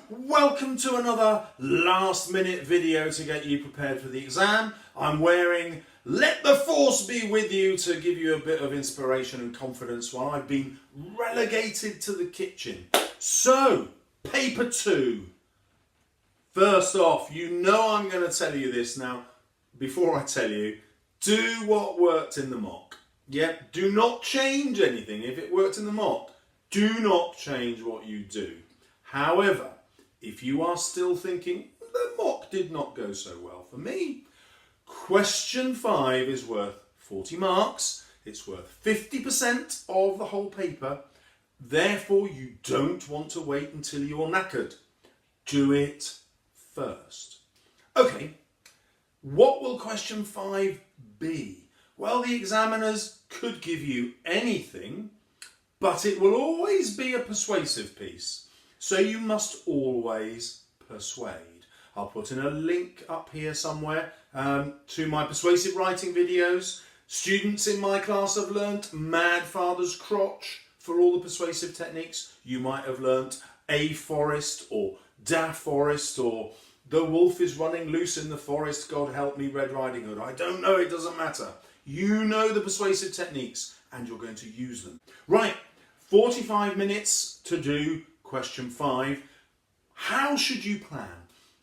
welcome to another last minute video to get you prepared for the exam. I'm wearing Let the Force Be With You to give you a bit of inspiration and confidence while I've been relegated to the kitchen. So, paper 2. First off, you know I'm going to tell you this now. Before I tell you, do what worked in the mock. Yep, do not change anything. If it worked in the mock, do not change what you do. However, if you are still thinking, the mock did not go so well for me, question 5 is worth 40 marks. It's worth 50% of the whole paper. Therefore, you don't want to wait until you're knackered. Do it first. Okay, what will question 5 be? Well, the examiners could give you anything, but it will always be a persuasive piece. So you must always persuade. I'll put in a link up here somewhere to my persuasive writing videos. Students in my class have learnt Mad Father's Crotch for all the persuasive techniques. You might have learnt A Forest or Da Forest or The Wolf is Running Loose in the Forest, God Help Me, Red Riding Hood. I don't know, it doesn't matter. You know the persuasive techniques and you're going to use them. Right, 45 minutes to do question 5. How should you plan?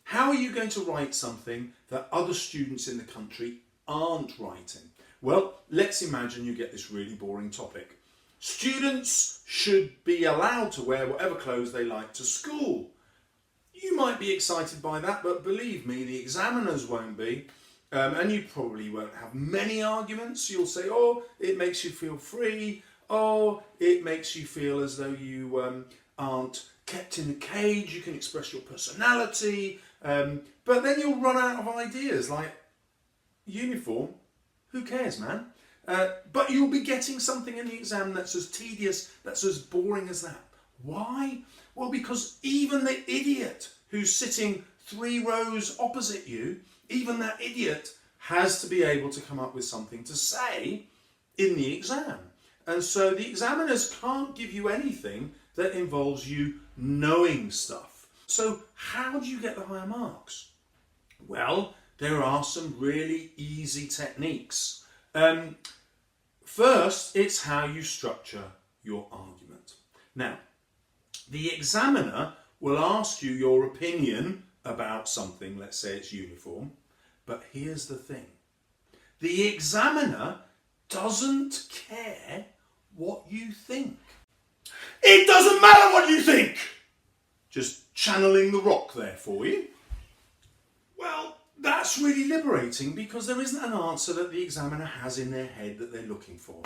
How are you going to write something that other students in the country aren't writing? Well, let's imagine you get this really boring topic. Students should be allowed to wear whatever clothes they like to school. You might be excited by that, but believe me, the examiners won't be. And you probably won't have many arguments. You'll say, oh, it makes you feel free. Oh, it makes you feel as though you aren't kept in a cage. You can express your personality. But then you'll run out of ideas like uniform. Who cares, man? But you'll be getting something in the exam that's as tedious, that's as boring as that. Why? Well, because even the idiot who's sitting 3 rows opposite you, even that idiot has to be able to come up with something to say in the exam. And so the examiners can't give you anything that involves you knowing stuff. So how do you get the higher marks? Well, there are some really easy techniques. First, it's how you structure your argument. Now, the examiner will ask you your opinion about something, let's say it's uniform, but here's the thing. The examiner doesn't care what you think. It doesn't matter what you think! Just channeling the Rock there for you. Well, that's really liberating because there isn't an answer that the examiner has in their head that they're looking for.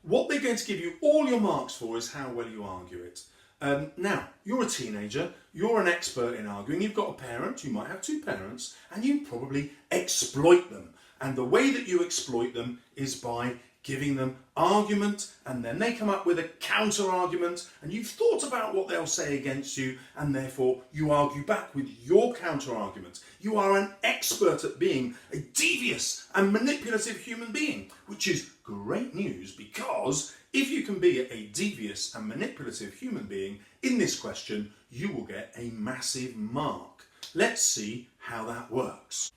What they're going to give you all your marks for is how well you argue it. Now, you're a teenager, you're an expert in arguing, you've got a parent, you might have 2 parents, and you probably exploit them. And the way that you exploit them is by giving them argument, and then they come up with a counter-argument, and you've thought about what they'll say against you, and therefore you argue back with your counter-argument. You are an expert at being a devious and manipulative human being, which is great news because if you can be a devious and manipulative human being in this question, you will get a massive mark. Let's see how that works.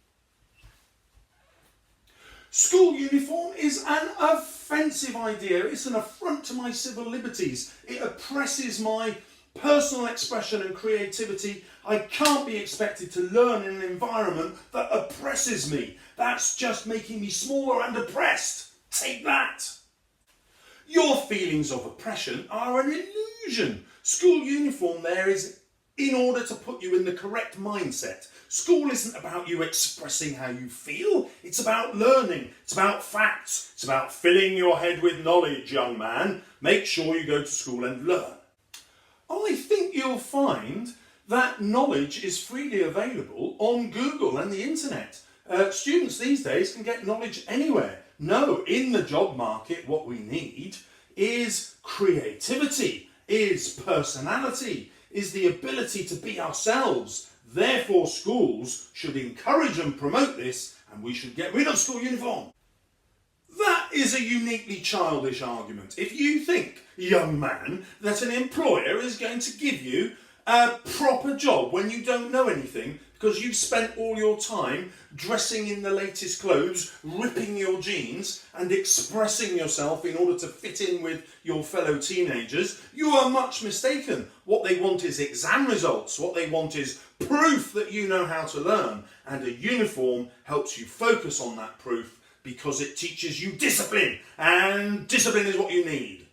School uniform is an offensive idea. It's an affront to my civil liberties. It oppresses my personal expression and creativity. I can't be expected to learn in an environment that oppresses me. That's just making me smaller and oppressed. Take that. Your feelings of oppression are an illusion. School uniform there is in order to put you in the correct mindset. School isn't about you expressing how you feel. It's about learning. It's about facts. It's about filling your head with knowledge, young man. Make sure you go to school and learn. I think you'll find that knowledge is freely available on Google and the internet. Students these days can get knowledge anywhere. No, in the job market, what we need is creativity, is personality, is the ability to be ourselves. Therefore, schools should encourage and promote this, and we should get rid of school uniform. That is a uniquely childish argument. If you think, young man, that an employer is going to give you A proper job when you don't know anything because you've spent all your time dressing in the latest clothes, ripping your jeans and expressing yourself in order to fit in with your fellow teenagers, you are much mistaken. What they want is exam results. What they want is proof that you know how to learn. And a uniform helps you focus on that proof because it teaches you discipline. And discipline is what you need.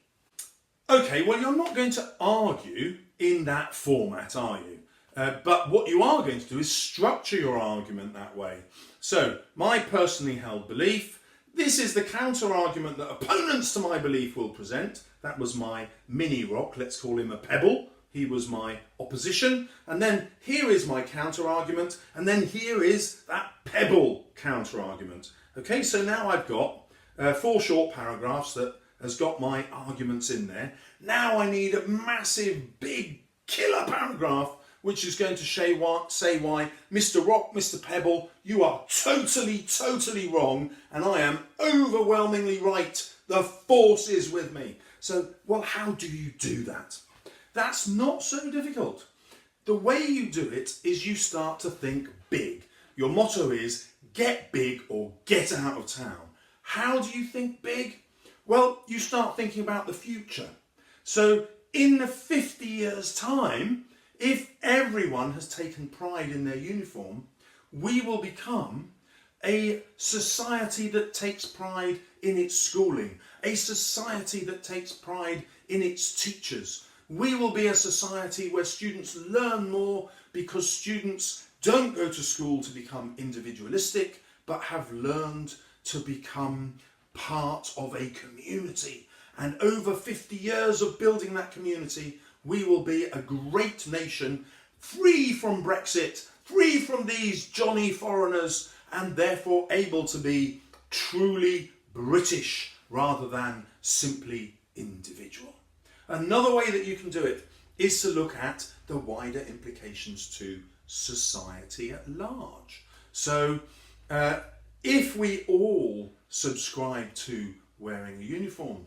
Okay, well, you're not going to argue in that format, are you? But what you are going to do is structure your argument that way. So, my personally held belief, this is the counter-argument that opponents to my belief will present. That was my mini-rock, let's call him a pebble. He was my opposition. And then here is my counter-argument. And then here is that pebble counter-argument. Okay, so now I've got 4 short paragraphs that has got my arguments in there. Now I need a massive, big, killer paragraph which is going to say why Mr. Rock, Mr. Pebble, you are totally wrong and I am overwhelmingly right. The force is with me. So, well, how do you do that? That's not so difficult. The way you do it is you start to think big. Your motto is get big or get out of town. How do you think big? Well, you start thinking about the future. So in the 50 years' time, if everyone has taken pride in their uniform, we will become a society that takes pride in its schooling, a society that takes pride in its teachers. We will be a society where students learn more because students don't go to school to become individualistic, but have learned to become part of a community. And over 50 years of building that community, we will be a great nation, free from Brexit, free from these Johnny foreigners, and therefore able to be truly British rather than simply individual. Another way that you can do it is to look at the wider implications to society at large. So if we all subscribe to wearing a uniform,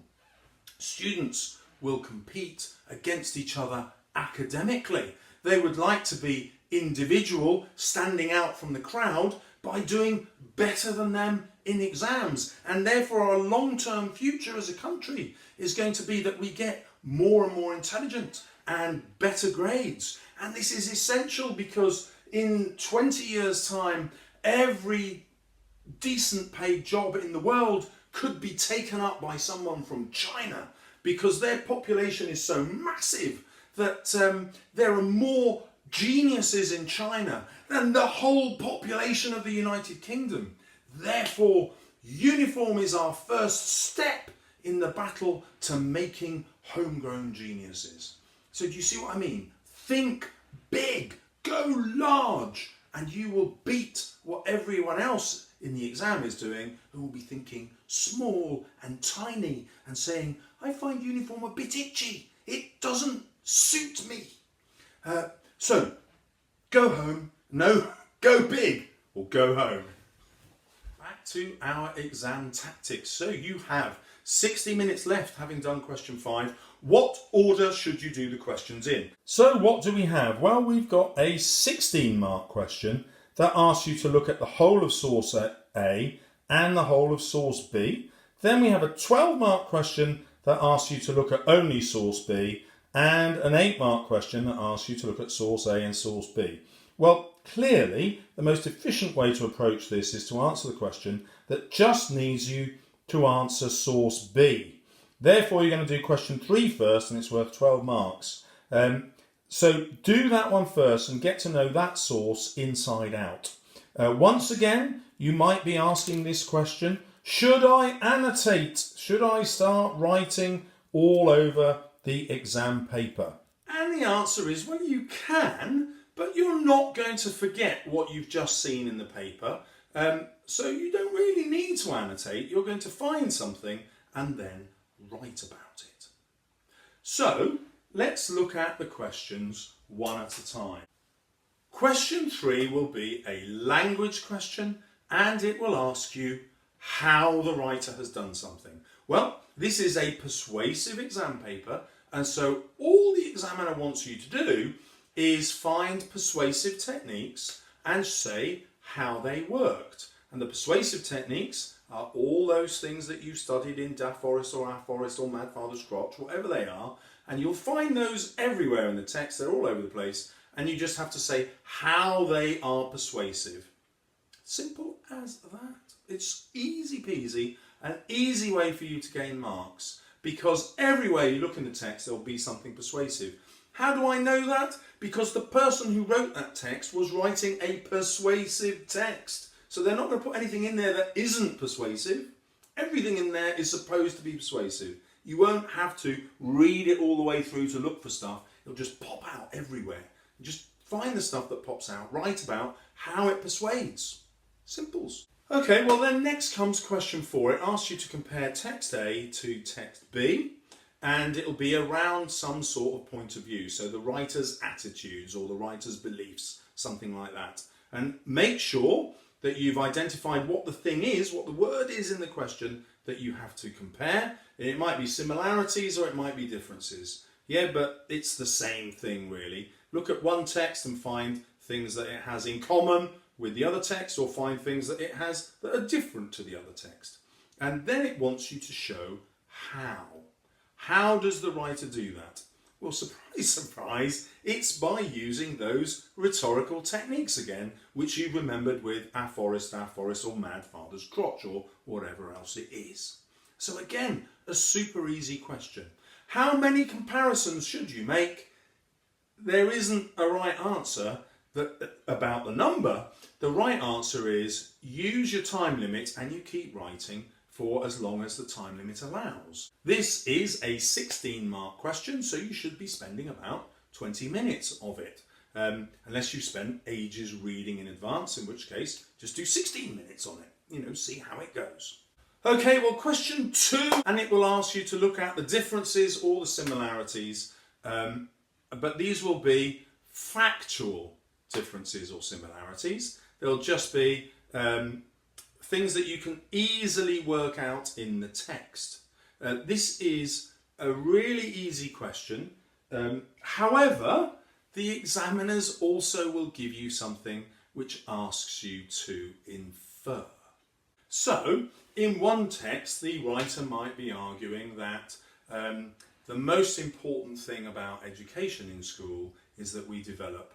students will compete against each other academically. They would like to be individual, standing out from the crowd by doing better than them in exams. And therefore our long-term future as a country is going to be that we get more and more intelligent and better grades. And this is essential because in 20 years' time, every decent paid job in the world could be taken up by someone from China because their population is so massive that there are more geniuses in China than the whole population of the United Kingdom. Therefore, uniform is our first step in the battle to making homegrown geniuses. So do you see what I mean? Think big, go large, and you will beat what everyone else in the exam is doing, who will be thinking small and tiny and saying, I find uniform a bit itchy. It doesn't suit me. So, go home. No, go big or go home. Back to our exam tactics. So you have 60 minutes left having done question 5. What order should you do the questions in? So what do we have? Well, we've got a 16-mark question that asks you to look at the whole of source A and the whole of source B. Then we have a 12-mark question that asks you to look at only source B, and an 8-mark question that asks you to look at source A and source B. Well, clearly, the most efficient way to approach this is to answer the question that just needs you to answer source B. Therefore, you're going to do question 3 first, and it's worth 12 marks. So do that one first and get to know that source inside out. Once again, you might be asking this question, should I annotate? Should I start writing all over the exam paper? And the answer is, well, you can, but you're not going to forget what you've just seen in the paper. So you don't really need to annotate. You're going to find something and then write about it. So let's look at the questions one at a time. Question 3 will be a language question, and it will ask you how the writer has done something. Well, this is a persuasive exam paper, and so all the examiner wants you to do is find persuasive techniques and say how they worked. And the persuasive techniques are all those things that you studied in Da Forest or A Forest or Mad Father's Crotch, whatever they are, and you'll find those everywhere in the text. They're all over the place, and you just have to say how they are persuasive. Simple as that. It's easy peasy, an easy way for you to gain marks, because everywhere you look in the text there'll be something persuasive. How do I know that? Because the person who wrote that text was writing a persuasive text. So they're not going to put anything in there that isn't persuasive. Everything in there is supposed to be persuasive. You won't have to read it all the way through to look for stuff. It'll just pop out everywhere. Just find the stuff that pops out, write about how it persuades. Simples. Okay, well then next comes question 4. It asks you to compare text A to text B, and it'll be around some sort of point of view. So the writer's attitudes or the writer's beliefs, something like that. And make sure that you've identified what the thing is, what the word is in the question that you have to compare. It might be similarities or it might be differences. Yeah, but it's the same thing really. Look at one text and find things that it has in common with the other text, or find things that it has that are different to the other text. And then it wants you to show how. How does the writer do that? Well, surprise, surprise, it's by using those rhetorical techniques again, which you remembered with A Forest, or Mad Father's Crotch, or whatever else it is. So again, a super easy question. How many comparisons should you make? There isn't a right answer about the number. The right answer is use your time limit and you keep writing for as long as the time limit allows. This is a 16-mark question, so you should be spending about 20 minutes of it. Unless you spent ages reading in advance, in which case just do 16 minutes on it. See how it goes. Okay, well, question 2, and it will ask you to look at the differences or the similarities, but these will be factual differences or similarities. They'll just be things that you can easily work out in the text. This is a really easy question. However, the examiners also will give you something which asks you to infer. So, in one text, the writer might be arguing that the most important thing about education in school is that we develop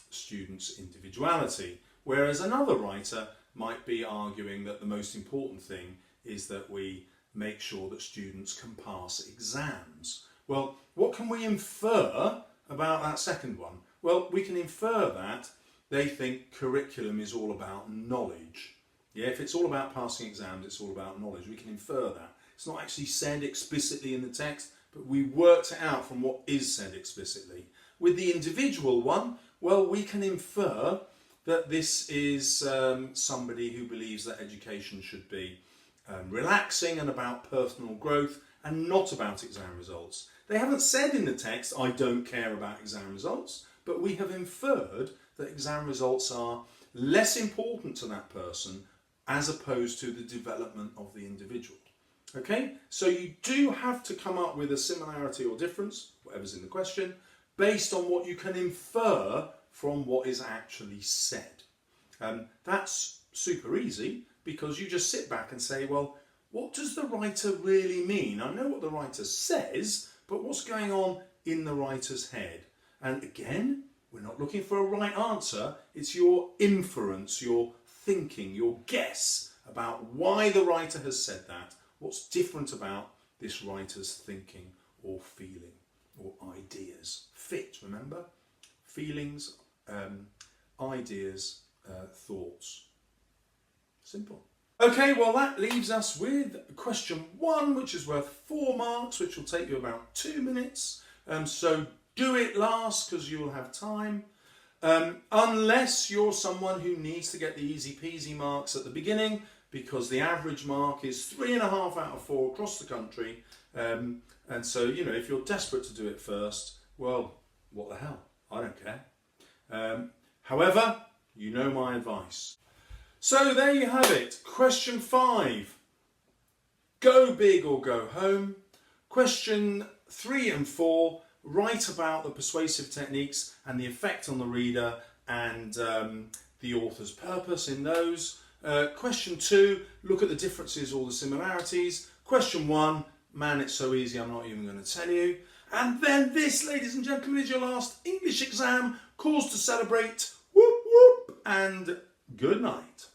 students' individuality, whereas another writer might be arguing that the most important thing is that we make sure that students can pass exams. Well, what can we infer about that second one? Well, we can infer that they think curriculum is all about knowledge. Yeah, if it's all about passing exams, it's all about knowledge. We can infer that. It's not actually said explicitly in the text, but we worked it out from what is said explicitly. With the individual one, well, we can infer that this is somebody who believes that education should be relaxing and about personal growth and not about exam results. They haven't said in the text, I don't care about exam results, but we have inferred that exam results are less important to that person as opposed to the development of the individual. Okay, so you do have to come up with a similarity or difference, whatever's in the question, based on what you can infer from what is actually said. That's super easy because you just sit back and say, well, what does the writer really mean? I know what the writer says, but what's going on in the writer's head? And again, we're not looking for a right answer. It's your inference, your thinking, your guess about why the writer has said that. What's different about this writer's thinking or feeling or ideas? Fit, remember? Feelings, ideas, thoughts. Simple. Okay, well that leaves us with question 1, which is worth 4 marks, which will take you about 2 minutes. So do it last because you'll have time. Unless you're someone who needs to get the easy peasy marks at the beginning, because the average mark is 3.5 out of 4 across the country. And so, if you're desperate to do it first, well, what the hell? I don't care. However, you know my advice. So there you have it. Question 5. Go big or go home. Question 3 and 4. write about the persuasive techniques and the effect on the reader and the author's purpose in those. Question 2, look at the differences or the similarities. Question 1, man, it's so easy, I'm not even going to tell you. And then this, ladies and gentlemen, is your last English exam. Cause to celebrate. Whoop, whoop, and good night.